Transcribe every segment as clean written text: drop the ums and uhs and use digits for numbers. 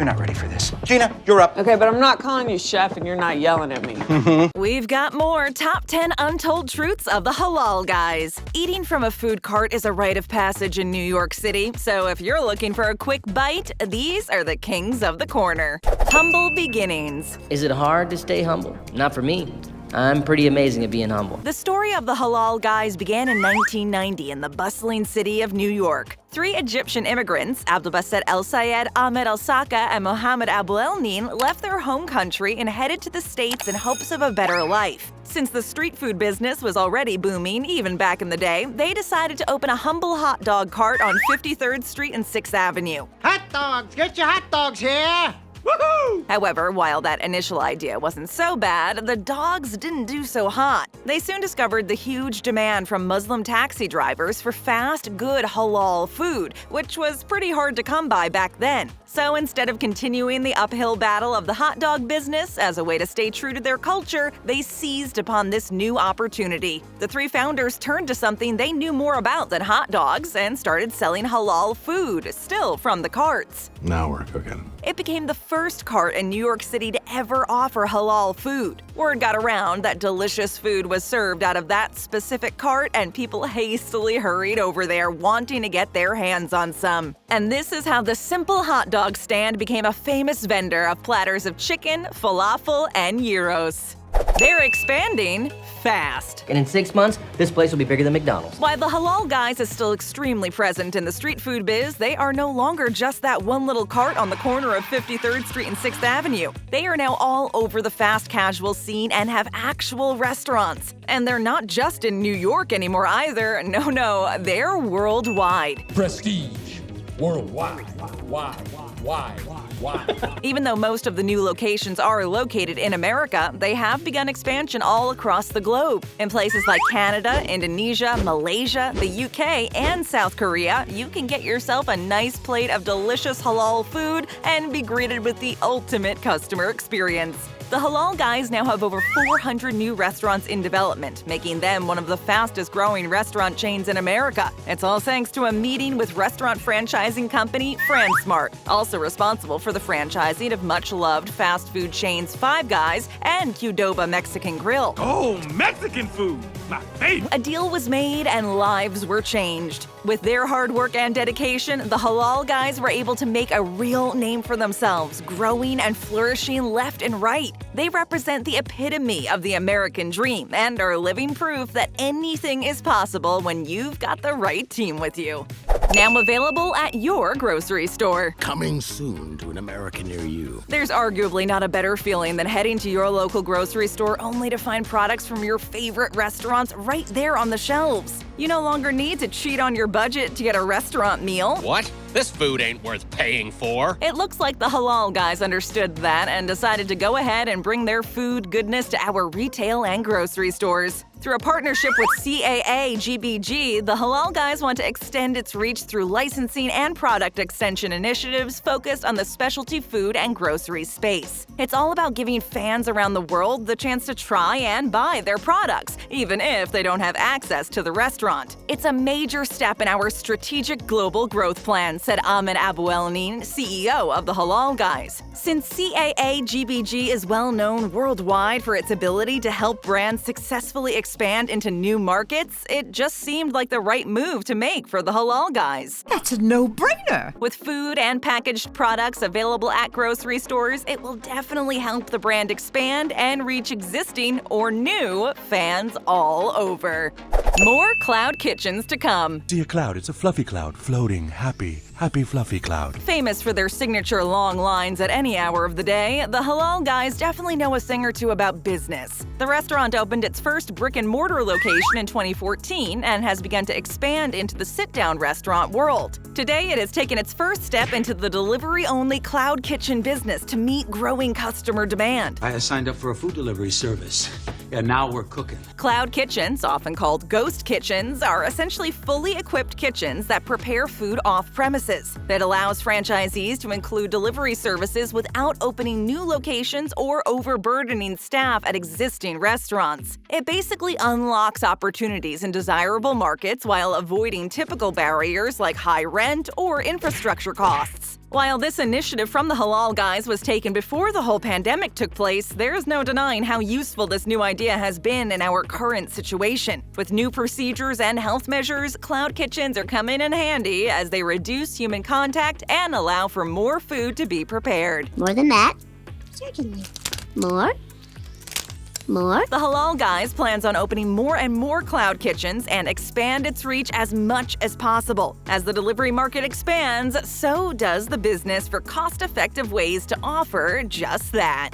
You're not ready for this. Gina, you're up. Okay, but I'm not calling you chef and you're not yelling at me. We've got more top 10 untold truths of the Halal Guys. Eating from a food cart is a rite of passage in New York City, so if you're looking for a quick bite, these are the kings of the corner. Humble beginnings. Is it hard to stay humble? Not for me. I'm pretty amazing at being humble. The story of the Halal Guys began in 1990 in the bustling city of New York. 3 Egyptian immigrants, Abdelbasset El Sayed, Ahmed El Saka, and Mohammed Abu El Nin, left their home country and headed to the States in hopes of a better life. Since the street food business was already booming, even back in the day, they decided to open a humble hot dog cart on 53rd Street and 6th Avenue. Hot dogs! Get your hot dogs here! Woohoo! However, while that initial idea wasn't so bad, the dogs didn't do so hot. They soon discovered the huge demand from Muslim taxi drivers for fast, good halal food, which was pretty hard to come by back then. So instead of continuing the uphill battle of the hot dog business as a way to stay true to their culture, they seized upon this new opportunity. The 3 founders turned to something they knew more about than hot dogs and started selling halal food, still from the carts. Now we're cooking. It became the first cart in New York City to ever offer halal food. Word got around that delicious food was served out of that specific cart, and people hastily hurried over there wanting to get their hands on some. And this is how the simple hot dog stand became a famous vendor of platters of chicken, falafel, and gyros. They're expanding fast. And in 6 months, this place will be bigger than McDonald's. While the Halal Guys is still extremely present in the street food biz, they are no longer just that one little cart on the corner of 53rd Street and 6th Avenue. They are now all over the fast casual scene and have actual restaurants. And they're not just in New York anymore either. No, they're worldwide. Prestige. Worldwide. Why? Even though most of the new locations are located in America, they have begun expansion all across the globe. In places like Canada, Indonesia, Malaysia, the UK, and South Korea, you can get yourself a nice plate of delicious halal food and be greeted with the ultimate customer experience. The Halal Guys now have over 400 new restaurants in development, making them one of the fastest-growing restaurant chains in America. It's all thanks to a meeting with restaurant franchising company FranSmart, also responsible for the franchising of much-loved fast food chains Five Guys and Qdoba Mexican Grill. Oh, Mexican food! My favorite! A deal was made and lives were changed. With their hard work and dedication, the Halal Guys were able to make a real name for themselves, growing and flourishing left and right. They represent the epitome of the American dream and are living proof that anything is possible when you've got the right team with you. Now available at your grocery store. Coming soon to an America near you. There's arguably not a better feeling than heading to your local grocery store only to find products from your favorite restaurants right there on the shelves. You no longer need to cheat on your budget to get a restaurant meal. What? This food ain't worth paying for. It looks like the Halal Guys understood that and decided to go ahead and bring their food goodness to our retail and grocery stores. Through a partnership with CAA GBG, the Halal Guys want to extend its reach through licensing and product extension initiatives focused on the specialty food and grocery space. It's all about giving fans around the world the chance to try and buy their products, even if they don't have access to the restaurant. It's a major step in our strategic global growth plan, said Ahmed Abu El Nin, CEO of the Halal Guys. Since CAA GBG is well known worldwide for its ability to help brands successfully expand into new markets, it just seemed like the right move to make for the Halal Guys. That's a no-brainer. With food and packaged products available at grocery stores, it will definitely help the brand expand and reach existing or new fans all over. More cloud kitchens to come. See a cloud, it's a fluffy cloud, floating, happy fluffy cloud. Famous for their signature long lines at any hour of the day, the Halal Guys definitely know a thing or two about business. The restaurant opened its first brick-and-mortar location in 2014 and has begun to expand into the sit-down restaurant world. Today, it has taken its first step into the delivery-only cloud kitchen business to meet growing customer demand. I signed up for a food delivery service, and now we're cooking. Cloud kitchens, often called ghost kitchens, are essentially fully equipped kitchens that prepare food off-premises. That allows franchisees to include delivery services without opening new locations or overburdening staff at existing restaurants. It basically unlocks opportunities in desirable markets while avoiding typical barriers like high rent or infrastructure costs. While this initiative from the Halal Guys was taken before the whole pandemic took place, there's no denying how useful this new idea has been in our current situation. With new procedures and health measures, cloud kitchens are coming in handy as they reduce human contact and allow for more food to be prepared. More than that. Certainly. More. The Halal Guys plans on opening more and more cloud kitchens and expand its reach as much as possible. As the delivery market expands, so does the business for cost-effective ways to offer just that.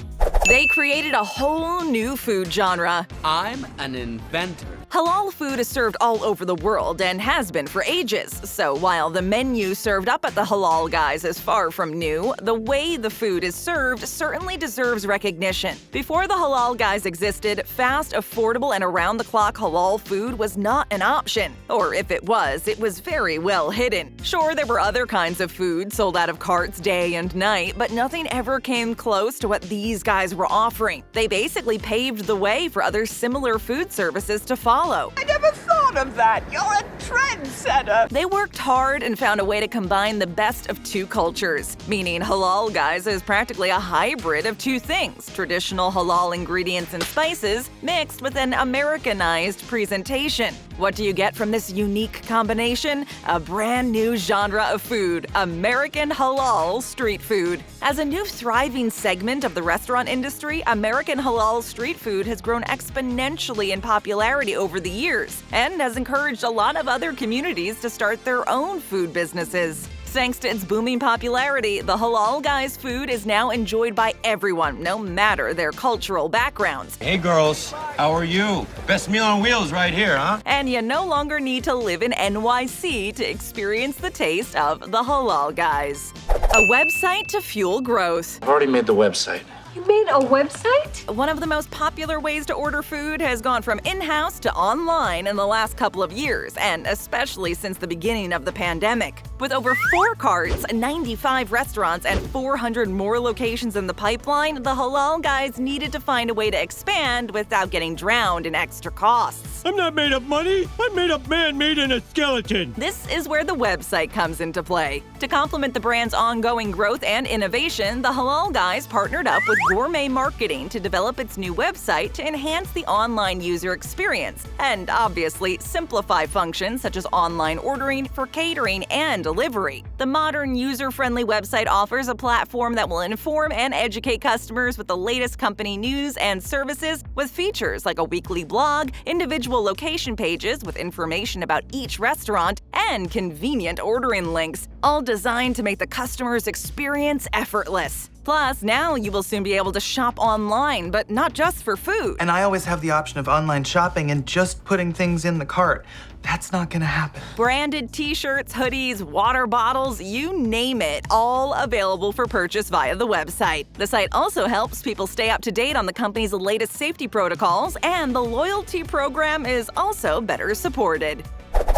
They created a whole new food genre. I'm an inventor. Halal food is served all over the world and has been for ages, so while the menu served up at the Halal Guys is far from new, the way the food is served certainly deserves recognition. Before the Halal Guys existed, fast, affordable, and around-the-clock halal food was not an option. Or if it was very well hidden. Sure, there were other kinds of food sold out of carts day and night, but nothing ever came close to what these guys were offering. They basically paved the way for other similar food services to follow. I never thought of that. You're a trendsetter. They worked hard and found a way to combine the best of two cultures, meaning Halal Guys is practically a hybrid of two things: traditional halal ingredients and spices mixed with an Americanized presentation. What do you get from this unique combination? A brand new genre of food, American Halal street food. As a new thriving segment of the restaurant industry, American Halal street food has grown exponentially in popularity over the years and has encouraged a lot of other communities to start their own food businesses. Thanks to its booming popularity, the Halal Guys food is now enjoyed by everyone, no matter their cultural backgrounds. Hey girls, how are you? Best meal on wheels right here, huh? And you no longer need to live in NYC to experience the taste of the Halal Guys. A website to fuel growth. I've already made the website. You made a website? One of the most popular ways to order food has gone from in-house to online in the last couple of years, and especially since the beginning of the pandemic. With over 4 carts, 95 restaurants, and 400 more locations in the pipeline, the Halal Guys needed to find a way to expand without getting drowned in extra costs. I'm not made of money. I'm made of man made in a skeleton. This is where the website comes into play. To complement the brand's ongoing growth and innovation, the Halal Guys partnered up with Gourmet Marketing to develop its new website to enhance the online user experience and obviously simplify functions such as online ordering for catering and delivery. The modern, user-friendly website offers a platform that will inform and educate customers with the latest company news and services, with features like a weekly blog, individual location pages with information about each restaurant, and convenient ordering links, all designed to make the customer's experience effortless. Plus, now you will soon be able to shop online, but not just for food. And I always have the option of online shopping and just putting things in the cart. That's not gonna happen. Branded t-shirts, hoodies, water bottles, you name it, all available for purchase via the website. The site also helps people stay up to date on the company's latest safety protocols, and the loyalty program is also better supported.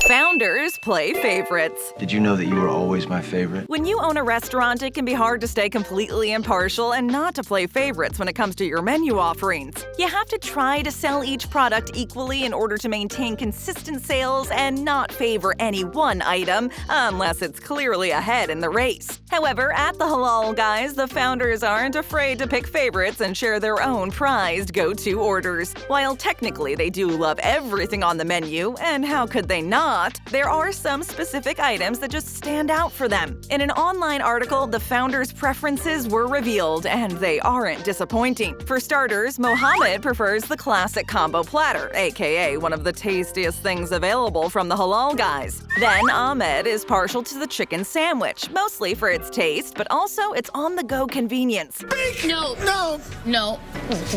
Founders play favorites. Did you know that you were always my favorite? When you own a restaurant, it can be hard to stay completely impartial and not to play favorites when it comes to your menu offerings. You have to try to sell each product equally in order to maintain consistent sales and not favor any one item, unless it's clearly ahead in the race. However, at the Halal Guys, the founders aren't afraid to pick favorites and share their own prized go-to orders. While technically they do love everything on the menu, and how could they not, there are some specific items that just stand out for them. In an online article, the founders' preferences were revealed, and they aren't disappointing. For starters, Mohammed prefers the classic combo platter, aka one of the tastiest things available from the Halal Guys. Then Ahmed is partial to the chicken sandwich, mostly for its taste, but also its on-the-go convenience. No.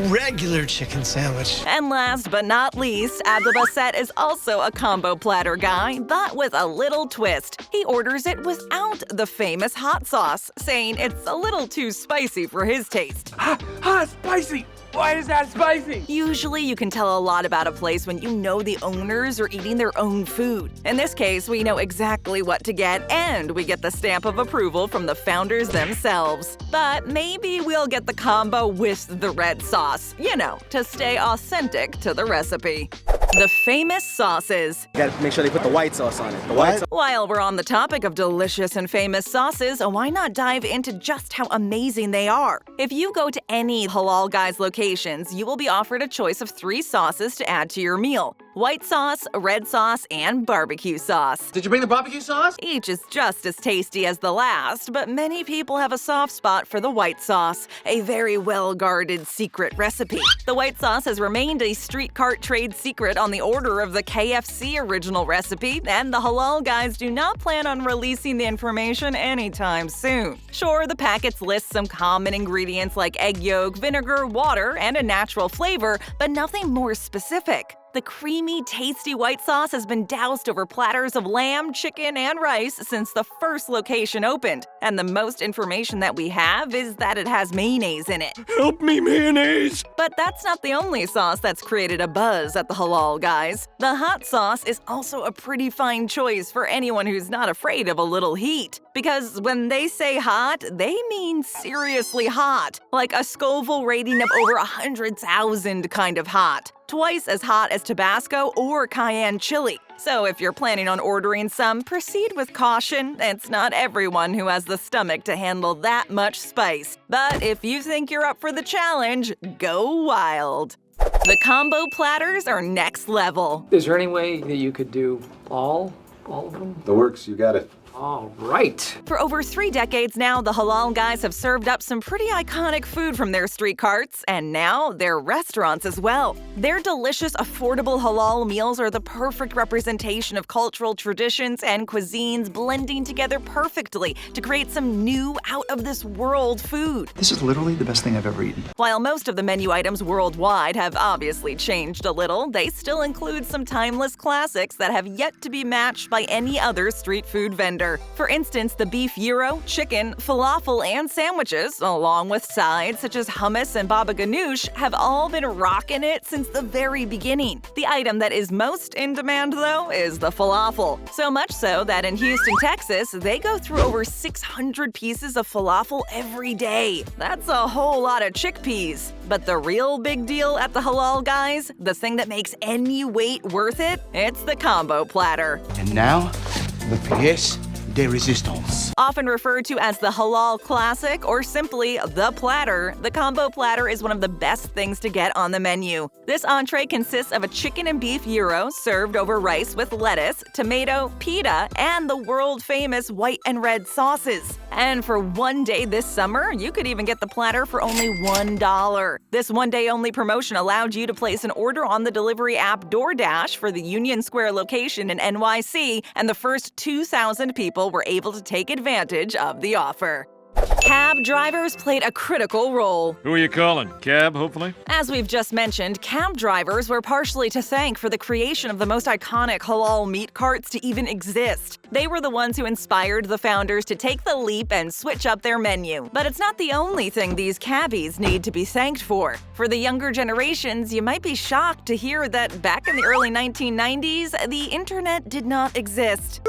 Regular chicken sandwich. And last but not least, Abdelbasset is also a combo platter guy, but with a little twist. He orders it without the famous hot sauce, saying it's a little too spicy for his taste. Spicy. Why is that spicy? Usually you can tell a lot about a place when you know the owners are eating their own food. In this case, we know exactly what to get, and we get the stamp of approval from the founders themselves. But maybe we'll get the combo with the red sauce, you know, to stay authentic to the recipe. The famous sauces. Gotta make sure they put the white sauce on it. The white sauce. While we're on the topic of delicious and famous sauces, why not dive into just how amazing they are? If you go to any Halal Guys locations, you will be offered a choice of 3 sauces to add to your meal: white sauce, red sauce, and barbecue sauce. Did you bring the barbecue sauce? Each is just as tasty as the last, but many people have a soft spot for the white sauce, a very well-guarded secret recipe. The white sauce has remained a street cart trade secret on the order of the KFC original recipe, and the Halal Guys do not plan on releasing the information anytime soon. Sure, the packets list some common ingredients like egg yolk, vinegar, water, and a natural flavor, but nothing more specific. The creamy, tasty white sauce has been doused over platters of lamb, chicken, and rice since the first location opened, and the most information that we have is that it has mayonnaise in it. Help me, mayonnaise! But that's not the only sauce that's created a buzz at the Halal Guys. The hot sauce is also a pretty fine choice for anyone who's not afraid of a little heat. Because when they say hot, they mean seriously hot, like a Scoville rating of over 100,000 kind of hot. Twice as hot as Tabasco or cayenne chili. So if you're planning on ordering some, proceed with caution. It's not everyone who has the stomach to handle that much spice. But if you think you're up for the challenge, go wild. The combo platters are next level. Is there any way that you could do all of them? The works, you got it. All right. For over 3 decades now, the Halal Guys have served up some pretty iconic food from their street carts, and now their restaurants as well. Their delicious, affordable halal meals are the perfect representation of cultural traditions and cuisines blending together perfectly to create some new, out-of-this-world food. This is literally the best thing I've ever eaten. While most of the menu items worldwide have obviously changed a little, they still include some timeless classics that have yet to be matched by any other street food vendor. For instance, the beef gyro, chicken, falafel, and sandwiches, along with sides such as hummus and baba ganoush, have all been rocking it since the very beginning. The item that is most in demand, though, is the falafel. So much so that in Houston, Texas, they go through over 600 pieces of falafel every day. That's a whole lot of chickpeas. But the real big deal at the Halal Guys, the thing that makes any wait worth it, it's the combo platter. And now, the pièce de résistance. Often referred to as the Halal Classic or simply the platter, the combo platter is one of the best things to get on the menu. This entree consists of a chicken and beef gyro served over rice with lettuce, tomato, pita, and the world-famous white and red sauces. And for one day this summer, you could even get the platter for only $1. This one-day-only promotion allowed you to place an order on the delivery app DoorDash for the Union Square location in NYC, and the first 2,000 people were able to take advantage of the offer. Cab drivers played a critical role. Who are you calling? Cab, hopefully? As we've just mentioned, cab drivers were partially to thank for the creation of the most iconic halal meat carts to even exist. They were the ones who inspired the founders to take the leap and switch up their menu. But it's not the only thing these cabbies need to be thanked for. For the younger generations, you might be shocked to hear that back in the early 1990s, the internet did not exist.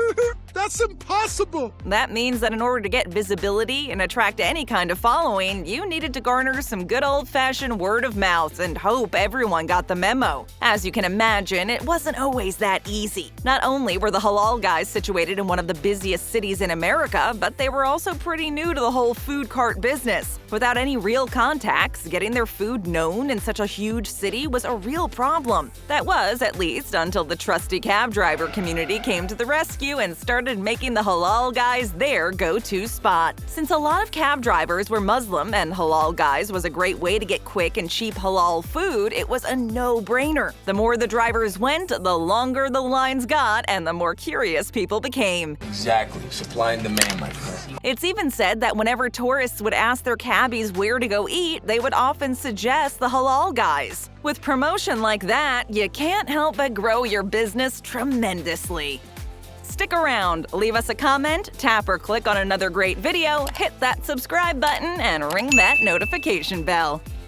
That's impossible! That means that in order to get visibility and attract any kind of following, you needed to garner some good old-fashioned word of mouth and hope everyone got the memo. As you can imagine, it wasn't always that easy. Not only were the Halal Guys situated in one of the busiest cities in America, but they were also pretty new to the whole food cart business. Without any real contacts, getting their food known in such a huge city was a real problem. That was, at least, until the trusty cab driver community came to the rescue and started making the Halal Guys their go-to spot. Since a lot of cab drivers were Muslim and Halal Guys was a great way to get quick and cheap halal food, it was a no-brainer. The more the drivers went, the longer the lines got and the more curious people became. Exactly. Supply and demand, my friend. It's even said that whenever tourists would ask their cabbies where to go eat, they would often suggest the Halal Guys. With promotion like that, you can't help but grow your business tremendously. Stick around, leave us a comment, tap or click on another great video, hit that subscribe button, and ring that notification bell.